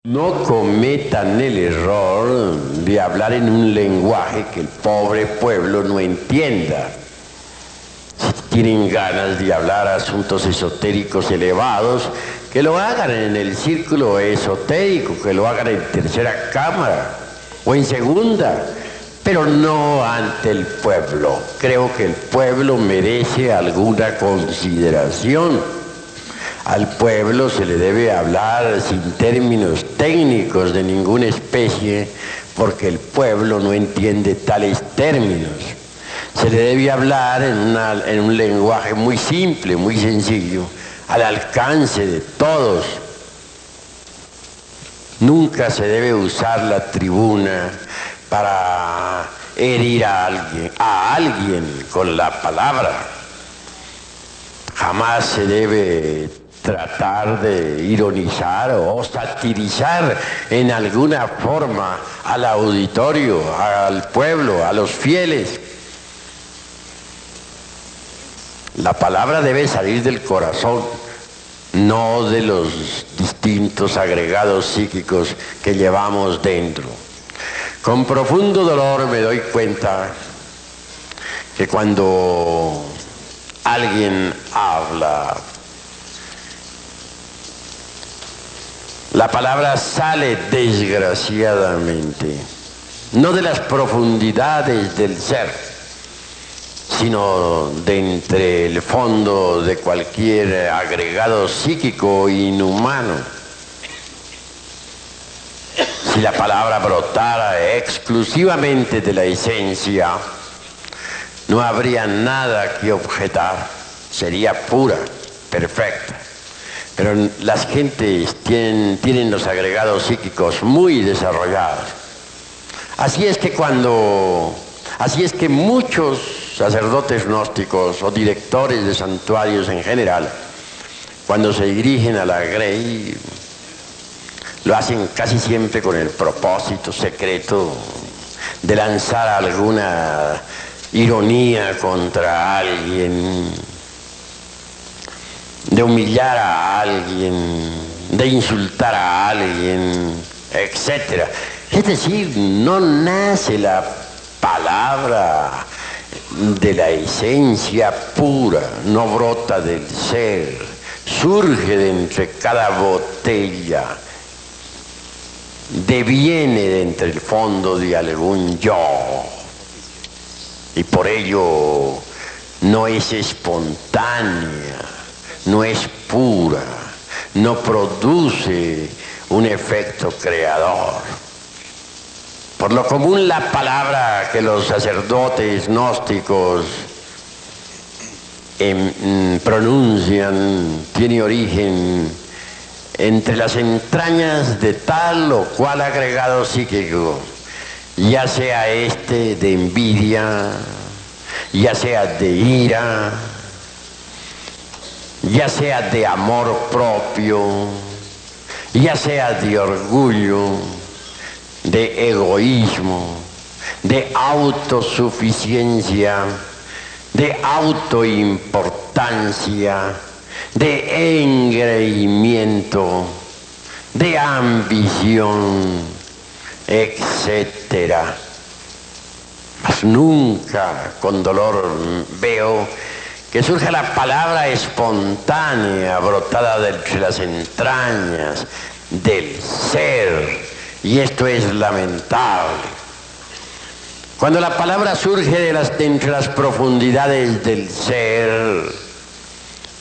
No cometan el error de hablar en un lenguaje que el pobre pueblo no entienda. Si tienen ganas de hablar asuntos esotéricos elevados, que lo hagan en el círculo esotérico, que lo hagan en tercera cámara o en segunda, pero no ante el pueblo. Creo que el pueblo merece alguna consideración. Al pueblo se le debe hablar sin términos técnicos de ninguna especie, porque el pueblo no entiende tales términos. Se le debe hablar en un lenguaje muy simple, muy sencillo, al alcance de todos. Nunca se debe usar la tribuna para herir a alguien con la palabra. Jamás se debe tratar de ironizar o satirizar en alguna forma al auditorio, al pueblo, a los fieles. La palabra debe salir del corazón, no de los distintos agregados psíquicos que llevamos dentro. Con profundo dolor me doy cuenta que cuando alguien habla, la palabra sale desgraciadamente, no de las profundidades del ser, sino de entre el fondo de cualquier agregado psíquico inhumano. Si la palabra brotara exclusivamente de la esencia, no habría nada que objetar, sería pura, perfecta. Pero las gentes tienen los agregados psíquicos muy desarrollados. Así es que muchos sacerdotes gnósticos o directores de santuarios en general, cuando se dirigen a la Grey, lo hacen casi siempre con el propósito secreto de lanzar alguna ironía contra alguien, de humillar a alguien, de insultar a alguien, etc. Es decir, no nace la palabra de la esencia pura, no brota del ser, surge de entre cada botella, deviene de entre el fondo de algún yo, y por ello no es espontánea, no es pura, no produce un efecto creador. Por lo común, la palabra que los sacerdotes gnósticos pronuncian tiene origen entre las entrañas de tal o cual agregado psíquico, ya sea este de envidia, ya sea de ira, ya sea de amor propio, ya sea de orgullo, de egoísmo, de autosuficiencia, de autoimportancia, de engreimiento, de ambición, etcétera. Mas nunca con dolor veo que surja la palabra espontánea, brotada de entre las entrañas del ser, y esto es lamentable. Cuando la palabra surge de entre las profundidades del ser,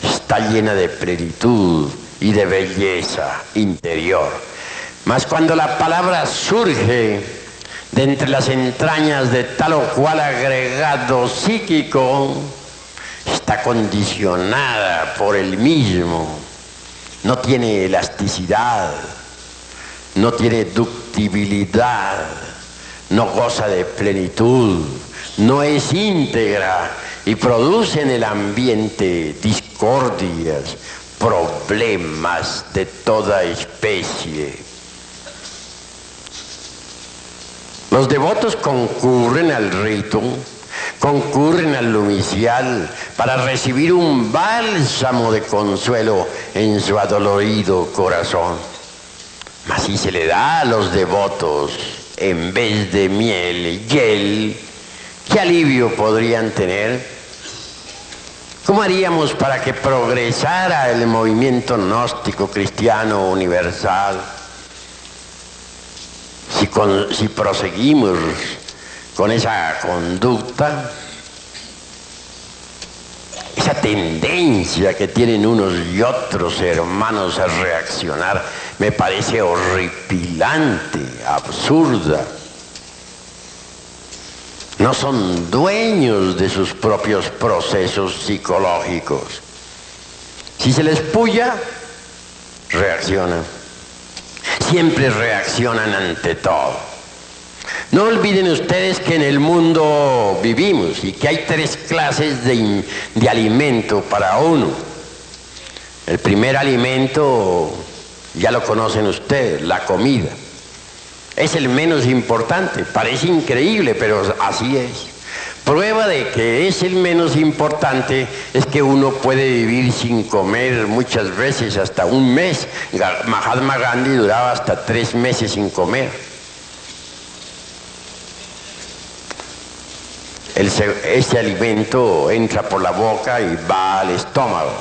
está llena de plenitud y de belleza interior. Mas cuando la palabra surge de entre las entrañas de tal o cual agregado psíquico, está condicionada por el mismo, no tiene elasticidad, no tiene ductibilidad, no goza de plenitud, no es íntegra y produce en el ambiente discordias, problemas de toda especie. Los devotos concurren al rito, concurren al lumicial para recibir un bálsamo de consuelo en su adolorido corazón. Mas si se le da a los devotos en vez de miel, hiel, ¿qué alivio podrían tener? ¿Cómo haríamos para que progresara el movimiento gnóstico cristiano universal? Si proseguimos con esa conducta, esa tendencia que tienen unos y otros hermanos a reaccionar, me parece horripilante, absurda. No son dueños de sus propios procesos psicológicos. Si se les puya, reaccionan. Siempre reaccionan ante todo. No olviden ustedes que en el mundo vivimos y que hay 3 clases de alimento para uno. El primer alimento, ya lo conocen ustedes, la comida. Es el menos importante, parece increíble, pero así es. Prueba de que es el menos importante es que uno puede vivir sin comer muchas veces hasta un mes. Mahatma Gandhi duraba hasta 3 meses sin comer. Ese alimento entra por la boca y va al estómago.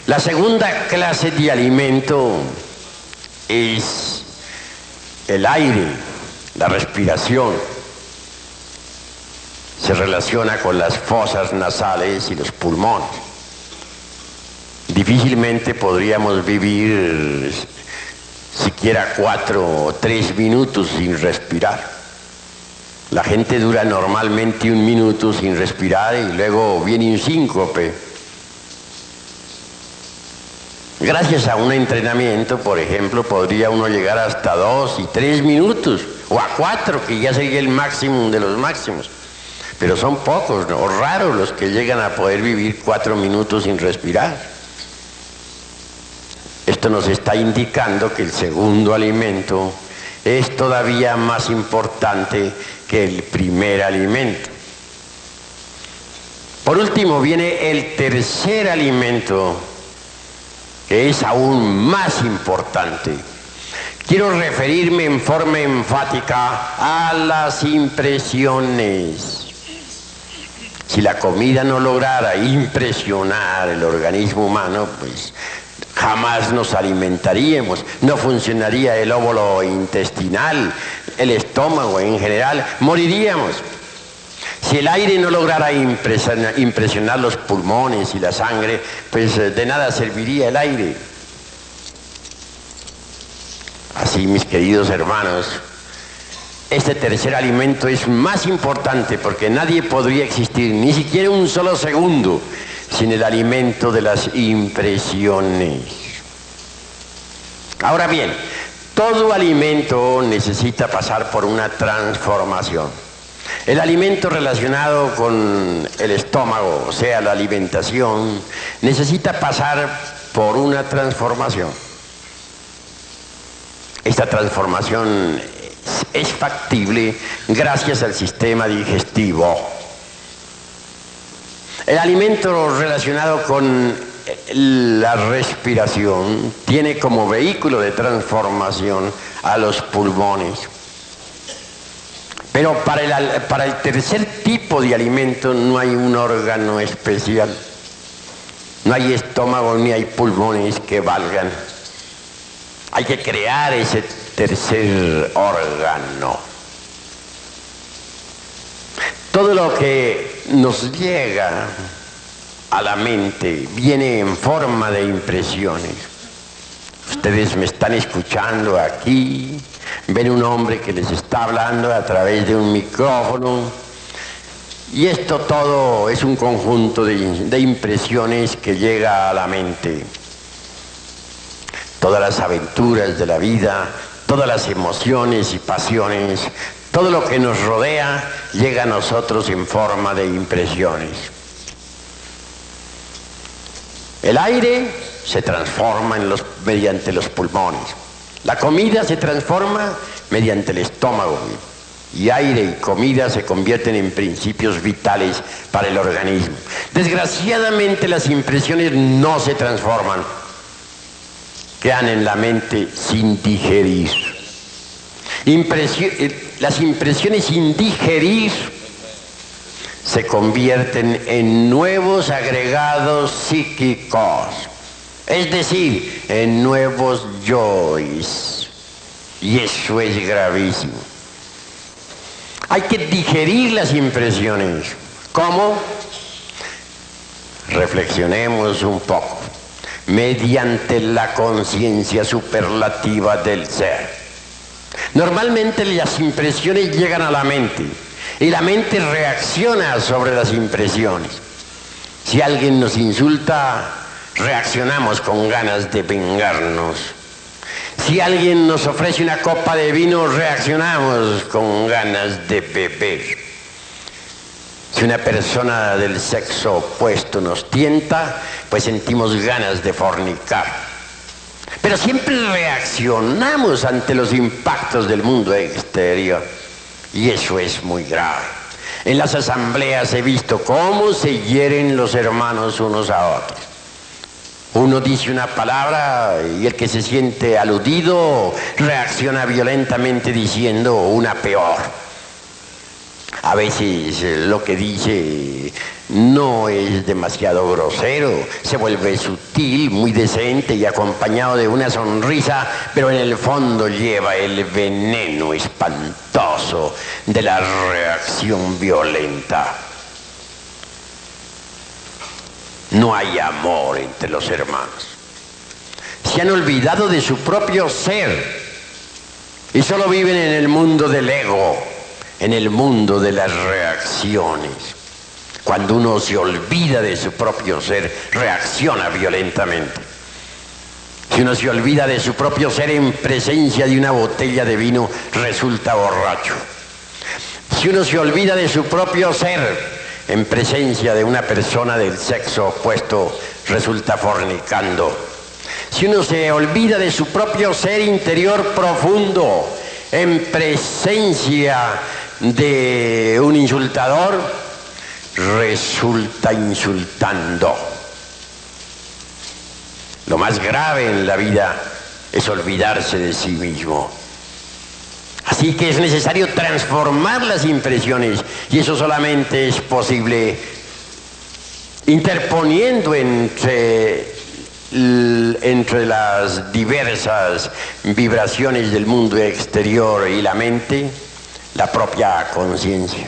La segunda clase de alimento es el aire, la respiración. Se relaciona con las fosas nasales y los pulmones. Difícilmente podríamos vivir siquiera 4 o 3 minutos sin respirar. La gente dura normalmente 1 minuto sin respirar y luego viene un síncope. Gracias a un entrenamiento, por ejemplo, podría uno llegar hasta 2 y 3 minutos, o a 4, que ya sería el máximo de los máximos. Pero son pocos, ¿no? O raros los que llegan a poder vivir 4 minutos sin respirar. Esto nos está indicando que el segundo alimento es todavía más importante que el primer alimento. Por último viene el tercer alimento, que es aún más importante. Quiero referirme en forma enfática a las impresiones. Si la comida no lograra impresionar el organismo humano, pues jamás nos alimentaríamos, no funcionaría el óvulo intestinal, el estómago en general, moriríamos. Si el aire no lograra impresionar los pulmones y la sangre, pues de nada serviría el aire. Así, mis queridos hermanos, este tercer alimento es más importante porque nadie podría existir, ni siquiera un solo segundo, sin el alimento de las impresiones. Ahora bien, todo alimento necesita pasar por una transformación. El alimento relacionado con el estómago, o sea, la alimentación, necesita pasar por una transformación. Esta transformación es factible gracias al sistema digestivo. El alimento relacionado con la respiración tiene como vehículo de transformación a los pulmones. Pero para el tercer tipo de alimento no hay un órgano especial. No hay estómago ni hay pulmones que valgan. Hay que crear ese tercer órgano. Todo lo que nos llega a la mente viene en forma de impresiones. Ustedes me están escuchando aquí, ven un hombre que les está hablando a través de un micrófono, y esto todo es un conjunto de impresiones que llega a la mente. Todas las aventuras de la vida, todas las emociones y pasiones, todo lo que nos rodea llega a nosotros en forma de impresiones. El aire se transforma mediante los pulmones. La comida se transforma mediante el estómago. Y aire y comida se convierten en principios vitales para el organismo. Desgraciadamente las impresiones no se transforman. quedan en la mente sin digerir. Las impresiones sin digerir se convierten en nuevos agregados psíquicos, es decir, en nuevos yoes. Y eso es gravísimo. Hay que digerir las impresiones. ¿Cómo? Reflexionemos un poco. Mediante la conciencia superlativa del ser. Normalmente las impresiones llegan a la mente y la mente reacciona sobre las impresiones. Si alguien nos insulta, reaccionamos con ganas de vengarnos. Si alguien nos ofrece una copa de vino, reaccionamos con ganas de beber. Si una persona del sexo opuesto nos tienta, pues sentimos ganas de fornicar. Pero siempre reaccionamos ante los impactos del mundo exterior. Y eso es muy grave. En las asambleas he visto cómo se hieren los hermanos unos a otros. Uno dice una palabra y el que se siente aludido reacciona violentamente diciendo una peor. A veces lo que dice no es demasiado grosero, se vuelve sutil, muy decente y acompañado de una sonrisa, pero en el fondo lleva el veneno espantoso de la reacción violenta. No hay amor entre los hermanos. Se han olvidado de su propio ser y solo viven en el mundo del ego, en el mundo de las reacciones. Cuando uno se olvida de su propio ser, reacciona violentamente. Si uno se olvida de su propio ser en presencia de una botella de vino, resulta borracho. Si uno se olvida de su propio ser en presencia de una persona del sexo opuesto, resulta fornicando. Si uno se olvida de su propio ser interior profundo en presencia de un insultador, resulta insultando. Lo más grave en la vida es olvidarse de sí mismo. Así que es necesario transformar las impresiones, y eso solamente es posible interponiendo entre las diversas vibraciones del mundo exterior y la mente, la propia conciencia.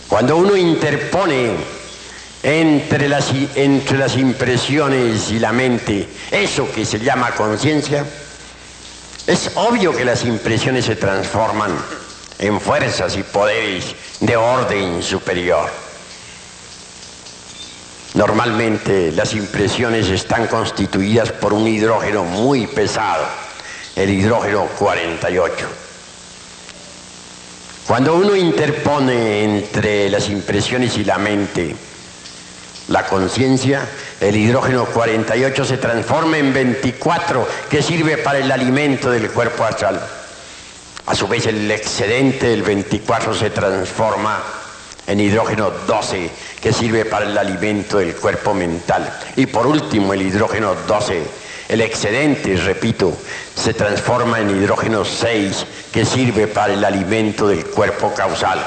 Cuando uno interpone entre las impresiones y la mente eso que se llama conciencia, es obvio que las impresiones se transforman en fuerzas y poderes de orden superior. Normalmente las impresiones están constituidas por un hidrógeno muy pesado, el hidrógeno 48. Cuando uno interpone entre las impresiones y la mente la conciencia, el hidrógeno 48 se transforma en 24, que sirve para el alimento del cuerpo astral. A su vez, el excedente del 24 se transforma en hidrógeno 12, que sirve para el alimento del cuerpo mental. Y por último, el hidrógeno 12, el excedente, repito, se transforma en hidrógeno 6, que sirve para el alimento del cuerpo causal.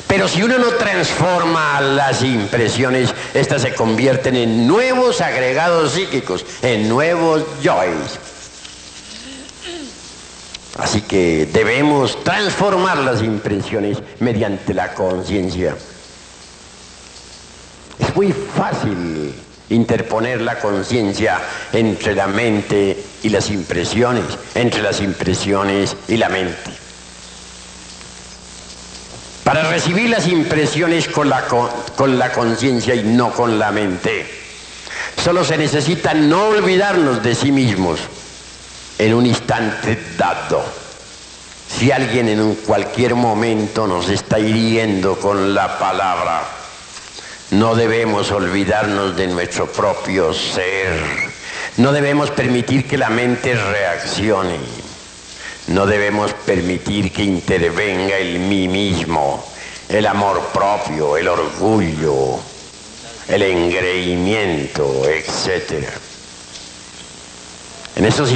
Pero si uno no transforma las impresiones, estas se convierten en nuevos agregados psíquicos, en nuevos yoes. Así que debemos transformar las impresiones mediante la conciencia. Es muy fácil interponer la conciencia entre la mente y las impresiones, entre las impresiones y la mente. Para recibir las impresiones con la conciencia y no con la mente, solo se necesita no olvidarnos de sí mismos en un instante dado. Si alguien en cualquier momento nos está hiriendo con la palabra, no debemos olvidarnos de nuestro propio ser. No debemos permitir que la mente reaccione. No debemos permitir que intervenga el mí mismo, el amor propio, el orgullo, el engreimiento, etc. En esos